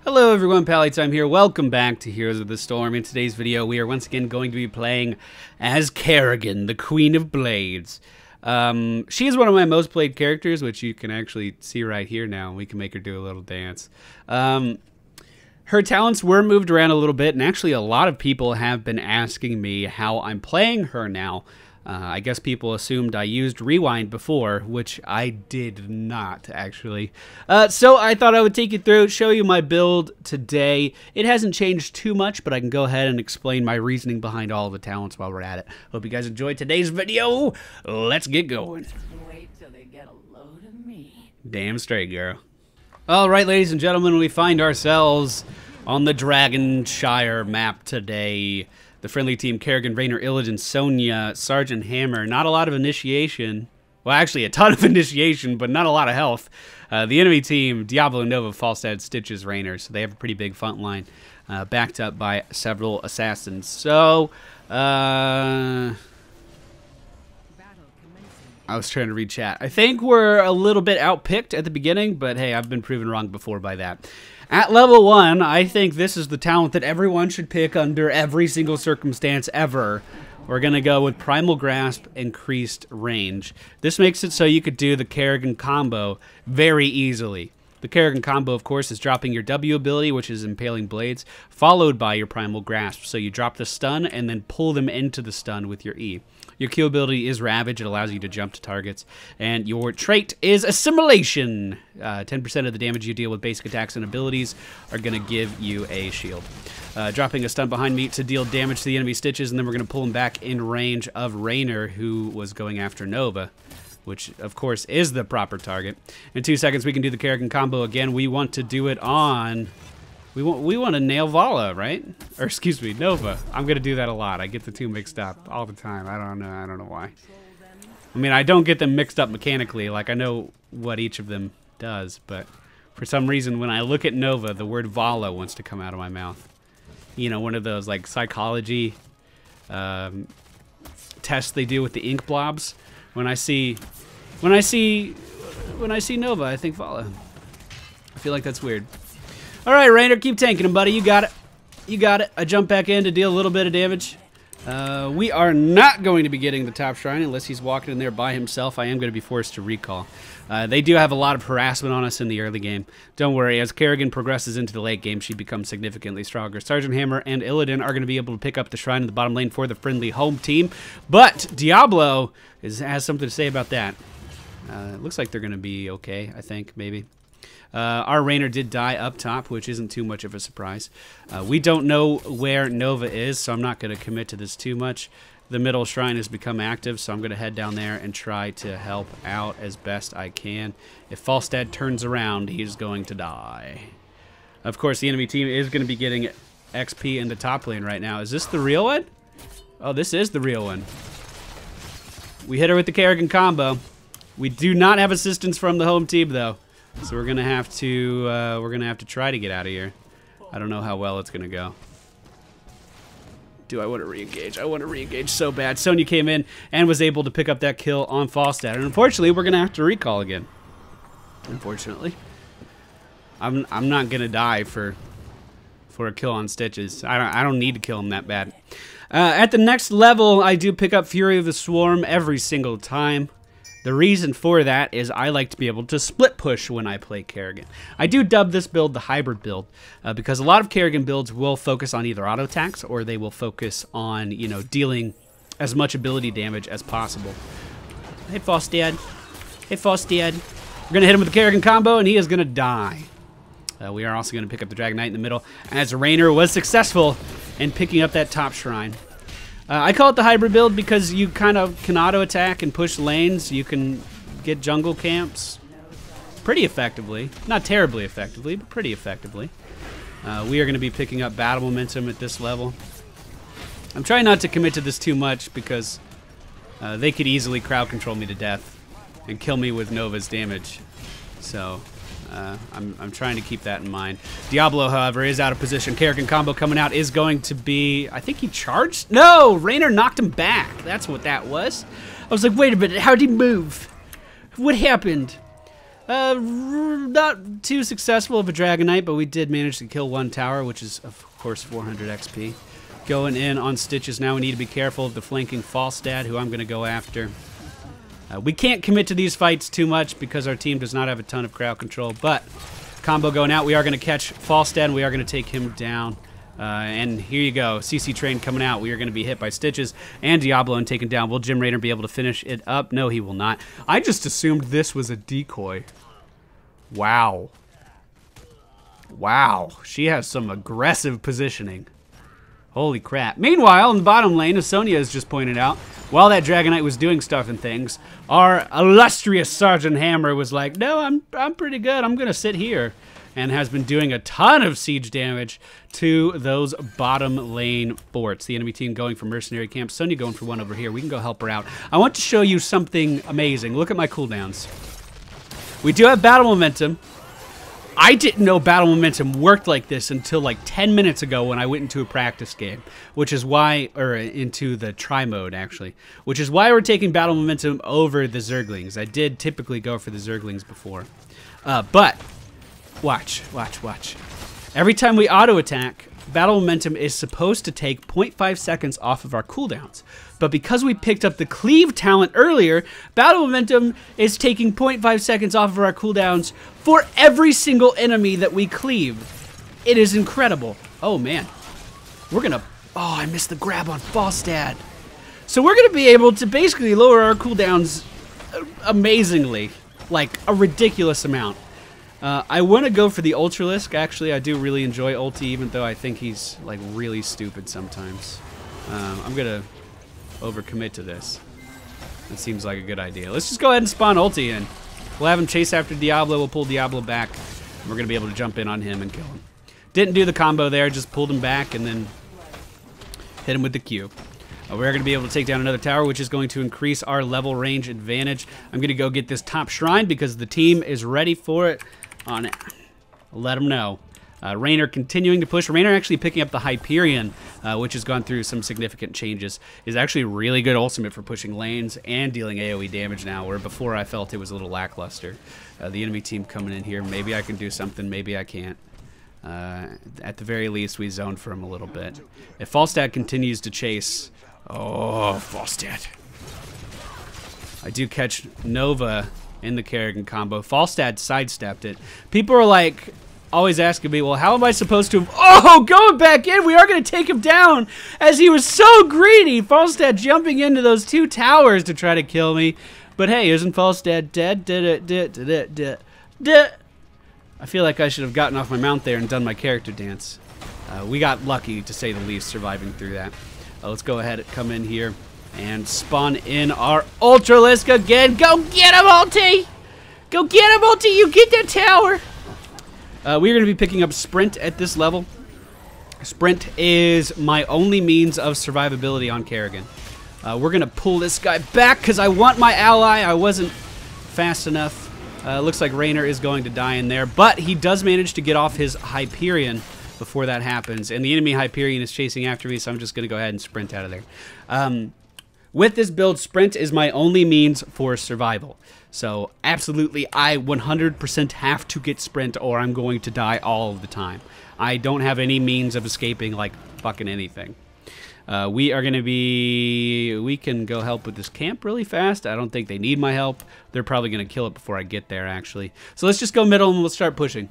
Hello everyone, Pallytime here. Welcome back to Heroes of the Storm. In today's video, we are once again going to be playing as Kerrigan, the Queen of Blades. She is one of my most played characters, which you can actually see right here now. We can make her do a little dance. Her talents were moved around a little bit, and actually a lot of people have been asking me how I'm playing her now. I guess people assumed I used Rewind before, which I did not, actually. So I thought I would take you through, show you my build today. It hasn't changed too much, but I can go ahead and explain my reasoning behind all the talents while we're at it. Hope you guys enjoyed today's video. Let's get going. Wait till they get a load of me. Damn straight, girl. All right, ladies and gentlemen, we find ourselves on the Dragonshire map today. The friendly team, Kerrigan, Raynor, Illidan, Sonya, Sergeant Hammer. Not a lot of initiation. Well, actually, a ton of initiation, but not a lot of health. The enemy team, Diablo, Nova, Falstad, Stitches, Raynor. So they have a pretty big front line, backed up by several assassins. So, I was trying to read chat. I think we're a little bit outpicked at the beginning, but hey, I've been proven wrong before by that. At level 1, I think this is the talent that everyone should pick under every single circumstance ever. We're going to go with Primal Grasp, Increased Range. This makes it so you could do the Kerrigan combo very easily. The Kerrigan combo, of course, is dropping your W ability, which is Impaling Blades, followed by your Primal Grasp. So you drop the stun and then pull them into the stun with your E. Your Q ability is Ravage. It allows you to jump to targets. And your trait is Assimilation. 10% of the damage you deal with basic attacks and abilities are going to give you a shield. Dropping a stun behind me to deal damage to the enemy Stitches, and then we're going to pull him back in range of Raynor, who was going after Nova, which, of course, is the proper target. In 2 seconds, we can do the Kerrigan combo again. We want to do it on... We want to nail Vala, right? Or excuse me, Nova. I'm gonna do that a lot. I get the two mixed up all the time. I don't know why. I mean, I don't get them mixed up mechanically. Like, I know what each of them does, but for some reason, when I look at Nova, the word Vala wants to come out of my mouth. You know, one of those like psychology tests they do with the ink blobs. When I see Nova, I think Vala. I feel like that's weird. All right, Raynor, keep tanking him, buddy. You got it. You got it. I jump back in to deal a little bit of damage. We are not going to be getting the top shrine unless he's walking in there by himself. I am going to be forced to recall. They do have a lot of harassment on us in the early game. Don't worry. As Kerrigan progresses into the late game, she becomes significantly stronger. Sergeant Hammer and Illidan are going to be able to pick up the shrine in the bottom lane for the friendly home team. But Diablo has something to say about that. It looks like they're going to be okay, I think, maybe. Our Raynor did die up top, which isn't too much of a surprise. We don't know where Nova is, so I'm not going to commit to this too much. The middle shrine has become active, so I'm going to head down there and try to help out as best I can. If Falstad turns around, he's going to die. Of course, the enemy team is going to be getting XP in the top lane right now. Is this the real one? Oh, this is the real one. We hit her with the Kerrigan combo. We do not have assistance from the home team, though. So we're gonna have to try to get out of here. I don't know how well it's gonna go. Do I want to re-engage? I want to re-engage so bad. Sonya came in and was able to pick up that kill on Falstad, and unfortunately, we're gonna have to recall again. Unfortunately, I'm not gonna die for a kill on Stitches. I don't need to kill him that bad. At the next level, I do pick up Fury of the Swarm every single time. The reason for that is I like to be able to split push when I play Kerrigan. I do dub this build the hybrid build because a lot of Kerrigan builds will focus on either auto attacks or they will focus on, you know, dealing as much ability damage as possible. Hey, Falstad. Hey, Falstad. We're going to hit him with the Kerrigan combo and he is going to die. We are also going to pick up the Dragon Knight in the middle as Raynor was successful in picking up that top shrine. I call it the hybrid build because you kind of can auto-attack and push lanes. You can get jungle camps pretty effectively. Not terribly effectively, but pretty effectively. We are going to be picking up battle momentum at this level. I'm trying not to commit to this too much because they could easily crowd control me to death and kill me with Nova's damage. So I'm trying to keep that in mind. Diablo, however, is out of position. Kerrigan combo coming out is going to be... I think he charged? No! Raynor knocked him back. That's what that was. I was like, wait a minute. How'd he move? What happened? Not too successful of a Dragon Knight, but we did manage to kill one tower, which is, of course, 400 XP. Going in on Stitches now. We need to be careful of the flanking Falstad, who I'm going to go after. We can't commit to these fights too much because our team does not have a ton of crowd control, but combo going out. We are going to catch Falstad, and we are going to take him down. And here you go. CC Train coming out. We are going to be hit by Stitches and Diablo and taken down. Will Jim Raynor be able to finish it up? No, he will not. I just assumed this was a decoy. Wow. Wow. She has some aggressive positioning. Holy crap. Meanwhile, in the bottom lane, as Sonya has just pointed out, while that Dragon Knight was doing stuff and things, our illustrious Sergeant Hammer was like, no, I'm pretty good. I'm going to sit here. And has been doing a ton of siege damage to those bottom lane forts. The enemy team going for mercenary camp. Sonya going for one over here. We can go help her out. I want to show you something amazing. Look at my cooldowns. We do have battle momentum. I didn't know battle momentum worked like this until like 10 minutes ago when I went into a practice game, which is why, or into the try mode actually, which is why we're taking battle momentum over the Zerglings. I did typically go for the Zerglings before, but watch. Every time we auto attack, battle momentum is supposed to take 0.5 seconds off of our cooldowns. But because we picked up the cleave talent earlier, battle momentum is taking 0.5 seconds off of our cooldowns for every single enemy that we cleave. It is incredible. Oh man. We're gonna, oh, I missed the grab on Falstad. So we're gonna be able to basically lower our cooldowns amazingly, like a ridiculous amount. I want to go for the Ultralisk. Actually, I do really enjoy ulti, even though I think he's like really stupid sometimes. I'm going to overcommit to this. It seems like a good idea. Let's just go ahead and spawn ulti in. We'll have him chase after Diablo. We'll pull Diablo back. And we're going to be able to jump in on him and kill him. Didn't do the combo there. Just pulled him back and then hit him with the Q. We're going to be able to take down another tower, which is going to increase our level range advantage. I'm going to go get this top shrine because the team is ready for it. On it. Let them know. Raynor continuing to push. Raynor actually picking up the Hyperion, which has gone through some significant changes. Is actually really good ultimate for pushing lanes and dealing AoE damage now, where before I felt it was a little lackluster. The enemy team coming in here. Maybe I can do something. Maybe I can't. At the very least, we zoned for him a little bit. If Falstad continues to chase... Oh, Falstad. I do catch Nova in the Kerrigan combo. Falstad sidestepped it. People are like always asking me, well, how am I supposed to... Oh, going back in. We are going to take him down as he was so greedy. Falstad jumping into those two towers to try to kill me. But hey, isn't Falstad dead? I feel like I should have gotten off my mount there and done my character dance. We got lucky, to say the least, surviving through that. Let's go ahead and come in here and spawn in our Ultralisk again. Go get him, Ulti! Go get him, Ulti! You get that tower! We're going to be picking up Sprint at this level. Sprint is my only means of survivability on Kerrigan. We're going to pull this guy back because I want my ally. I wasn't fast enough. Looks like Raynor is going to die in there, but he does manage to get off his Hyperion before that happens. And the enemy Hyperion is chasing after me, so I'm just going to go ahead and sprint out of there. With this build, sprint is my only means for survival. So absolutely, I 100% have to get sprint or I'm going to die all of the time. I don't have any means of escaping like fucking anything. We are going to be... We can go help with this camp really fast. I don't think they need my help. They're probably going to kill it before I get there, actually. So let's just go middle and we'll start pushing.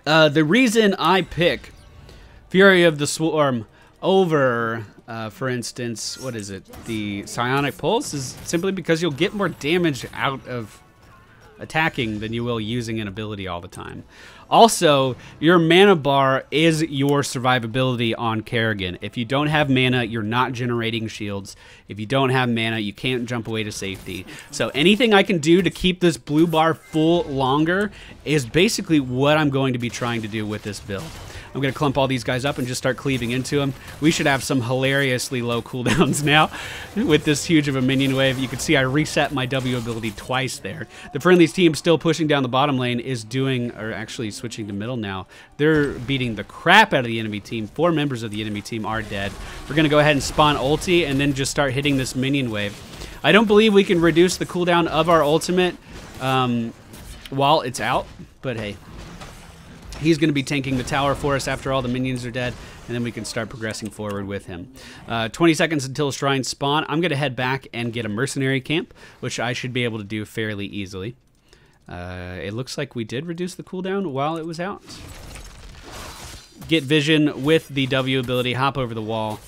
The reason I pick Fury of the Swarm over, for instance, what is it? The Psionic Pulse is simply because you'll get more damage out of attacking than you will using an ability all the time. Also, your mana bar is your survivability on Kerrigan. If you don't have mana, you're not generating shields. If you don't have mana, you can't jump away to safety. So anything I can do to keep this blue bar full longer is basically what I'm going to be trying to do with this build. I'm going to clump all these guys up and just start cleaving into them. We should have some hilariously low cooldowns now with this huge of a minion wave. You can see I reset my W ability twice there. The friendly's team still pushing down the bottom lane is doing, or actually switching to middle now. They're beating the crap out of the enemy team. 4 members of the enemy team are dead. We're going to go ahead and spawn ulti and then just start hitting this minion wave. I don't believe we can reduce the cooldown of our ultimate while it's out, but hey. He's going to be tanking the tower for us after all the minions are dead, and then we can start progressing forward with him. 20 seconds until shrines spawn. I'm going to head back and get a mercenary camp, which I should be able to do fairly easily. It looks like we did reduce the cooldown while it was out. Get vision with the W ability, hop over the wall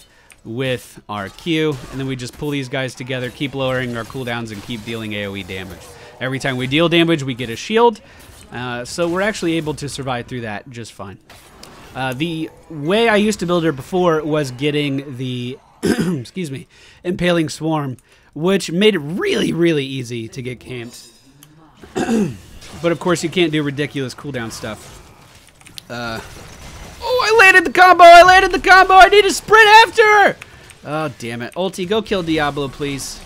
with our Q, and then we just pull these guys together, keep lowering our cooldowns, and keep dealing AoE damage. Every time we deal damage, we get a shield. So we're actually able to survive through that just fine. The way I used to build her before was getting the excuse me, Impaling Swarm, which made it really, really easy to get camped. But of course you can't do ridiculous cooldown stuff. Oh, I landed the combo! I landed the combo! I need to sprint after her! Oh, damn it. Ulti, go kill Diablo, please.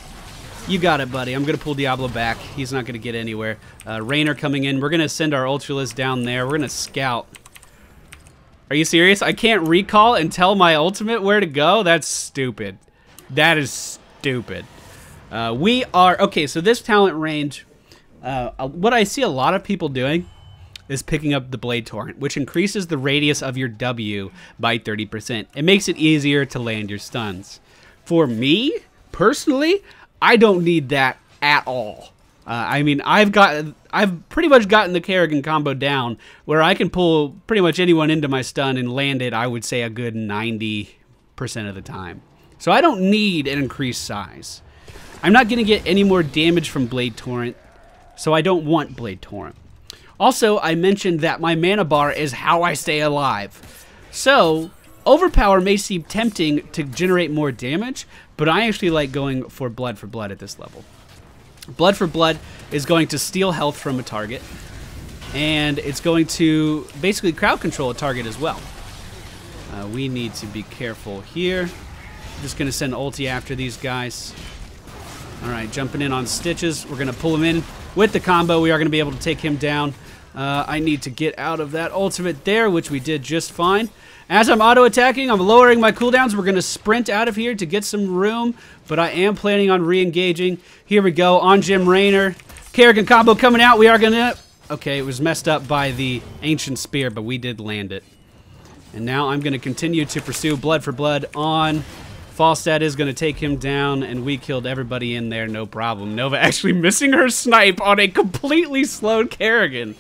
You got it, buddy. I'm going to pull Diablo back. He's not going to get anywhere. Raynor coming in. We're going to send our Ultralisk down there. We're going to scout. Are you serious? I can't recall and tell my ultimate where to go? That's stupid. That is stupid. We are... Okay, so this talent range... what I see a lot of people doing is picking up the Blade Torrent, which increases the radius of your W by 30%. It makes it easier to land your stuns. For me, personally... I don't need that at all. I mean, I've pretty much gotten the Kerrigan combo down where I can pull pretty much anyone into my stun and land it, I would say, a good 90% of the time. So I don't need an increased size. I'm not going to get any more damage from Blade Torrent, so I don't want Blade Torrent. Also, I mentioned that my mana bar is how I stay alive. So... Overpower may seem tempting to generate more damage, but I actually like going for blood at this level. Blood for blood is going to steal health from a target, and it's going to basically crowd control a target as well. We need to be careful here. I'm just going to send ulti after these guys. All right, jumping in on Stitches. We're going to pull him in with the combo. We are going to be able to take him down. I need to get out of that ultimate there, which we did just fine. As I'm auto-attacking, I'm lowering my cooldowns. We're going to sprint out of here to get some room, but I am planning on re-engaging. Here we go, on Jim Raynor. Kerrigan combo coming out. We are going to... Okay, it was messed up by the Ancient Spear, but we did land it. And now I'm going to continue to pursue blood for blood on... Falstad is going to take him down, and we killed everybody in there, no problem. Nova actually missing her snipe on a completely slowed Kerrigan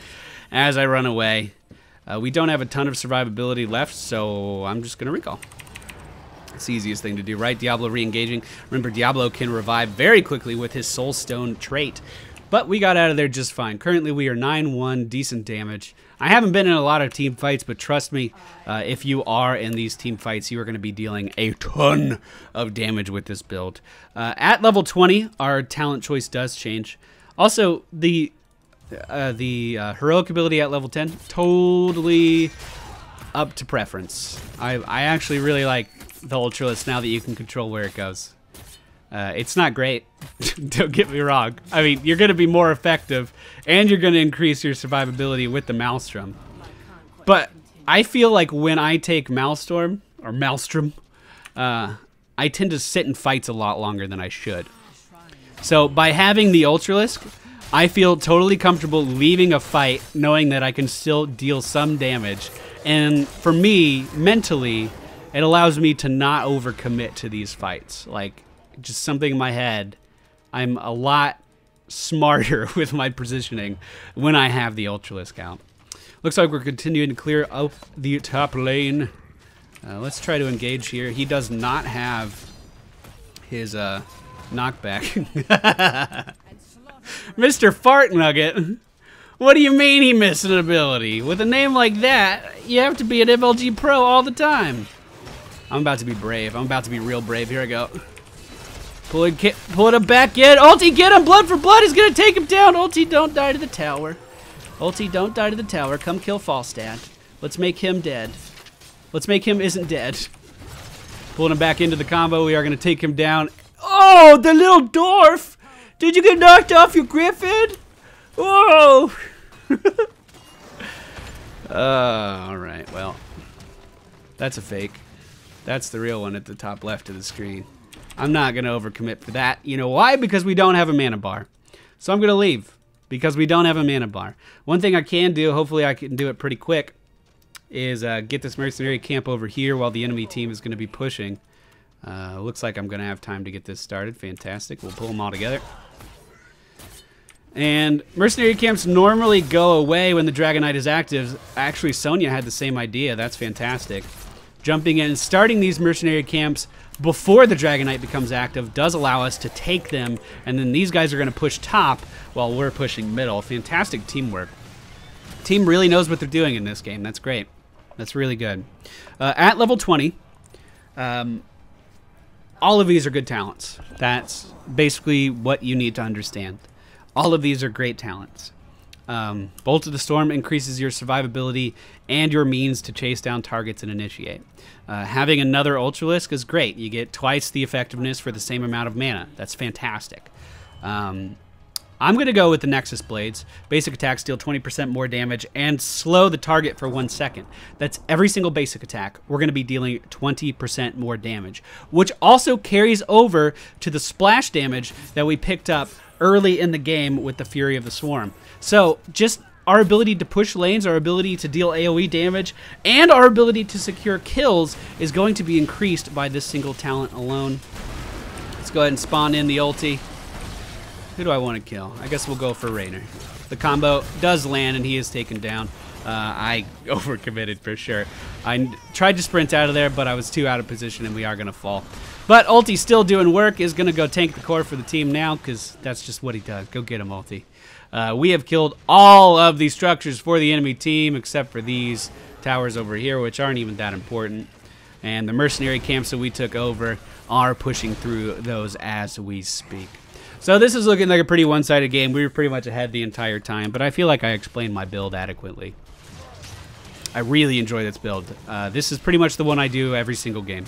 as I run away. We don't have a ton of survivability left, so I'm just going to recall. It's the easiest thing to do, right? Diablo re-engaging. Remember, Diablo can revive very quickly with his Soul Stone trait. But we got out of there just fine. Currently, we are 9-1, decent damage. I haven't been in a lot of team fights, but trust me, if you are in these team fights, you are going to be dealing a ton of damage with this build. At level 20, our talent choice does change. Also, the heroic ability at level 10, totally up to preference. I actually really like the Ultralisk now that you can control where it goes. It's not great, don't get me wrong. I mean, you're going to be more effective, and you're going to increase your survivability with the Maelstrom. But I feel like when I take Maelstrom, I tend to sit in fights a lot longer than I should. So by having the Ultralisk, I feel totally comfortable leaving a fight knowing that I can still deal some damage. And for me, mentally, it allows me to not overcommit to these fights. Like, just something in my head, I'm a lot smarter with my positioning when I have the Ultralisk out. Looks like we're continuing to clear out the top lane. Let's try to engage here. He does not have his knockback. Mr. Fart Nugget. What do you mean he missed an ability? With a name like that, you have to be an MLG pro all the time. I'm about to be brave. I'm about to be real brave. Here I go. Pull it back in. Ulti, get him! Blood for blood is gonna take him down. Ulti, don't die to the tower. Ulti, don't die to the tower. Come kill Falstad. Let's make him dead. Let's make him isn't dead. Pulling him back into the combo. We are gonna take him down. Oh, the little dwarf! Did you get knocked off your griffin? Whoa! Alright, well. That's a fake. That's the real one at the top left of the screen. I'm not going to overcommit for that. You know why? Because we don't have a mana bar. So I'm going to leave. because we don't have a mana bar. One thing I can do, hopefully I can do it pretty quick, is get this mercenary camp over here while the enemy team is going to be pushing. Looks like I'm going to have time to get this started. Fantastic. We'll pull them all together. And mercenary camps normally go away when the Dragon Knight is active. Actually, Sonya had the same idea. That's fantastic. Jumping in and starting these mercenary camps before the Dragon Knight becomes active does allow us to take them, and then these guys are going to push top while we're pushing middle. Fantastic teamwork. Team really knows what they're doing in this game. That's great. That's really good. At level 20, all of these are good talents. That's basically what you need to understand. All of these are great talents. Bolt of the Storm increases your survivability and your means to chase down targets and initiate. Having another Ultralisk is great. You get twice the effectiveness for the same amount of mana. That's fantastic. I'm going to go with the Nexus Blades. Basic attacks deal 20% more damage and slow the target for 1 second. That's every single basic attack. We're going to be dealing 20% more damage, which also carries over to the splash damage that we picked up early in the game with the Fury of the Swarm. So just our ability to push lanes, our ability to deal AoE damage, and our ability to secure kills is going to be increased by this single talent alone. Let's go ahead and spawn in the ulti. Who do I want to kill? I guess we'll go for Raynor. The combo does land and he is taken down. I overcommitted for sure. I tried to sprint out of there, but I was too out of position and we are going to fall. But Ulti's still doing work, is going to go tank the core for the team now because that's just what he does. Go get him, Ulti. We have killed all of these structures for the enemy team except for these towers over here, which aren't even that important. And the mercenary camps that we took over are pushing through those as we speak. So this is looking like a pretty one-sided game. We were pretty much ahead the entire time, but I feel like I explained my build adequately. I really enjoy this build. This is pretty much the one I do every single game.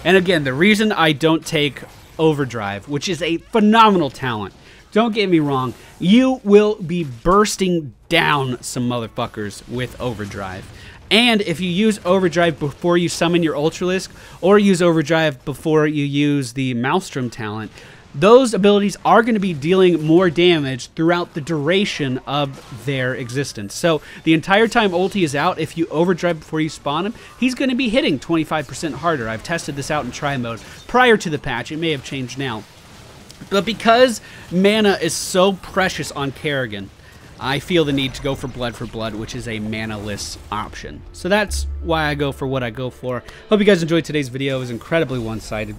And again, the reason I don't take Overdrive, which is a phenomenal talent, don't get me wrong, you will be bursting down some motherfuckers with Overdrive. And if you use Overdrive before you summon your Ultralisk, or use Overdrive before you use the Maelstrom talent, those abilities are going to be dealing more damage throughout the duration of their existence. So the entire time Ulti is out, if you Overdrive before you spawn him, he's going to be hitting 25% harder. I've tested this out in try mode prior to the patch. It may have changed now. But because mana is so precious on Kerrigan, I feel the need to go for blood, which is a mana-less option. So that's why I go for what I go for. Hope you guys enjoyed today's video. It was incredibly one-sided.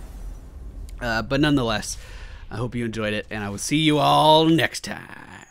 But nonetheless, I hope you enjoyed it, and I will see you all next time.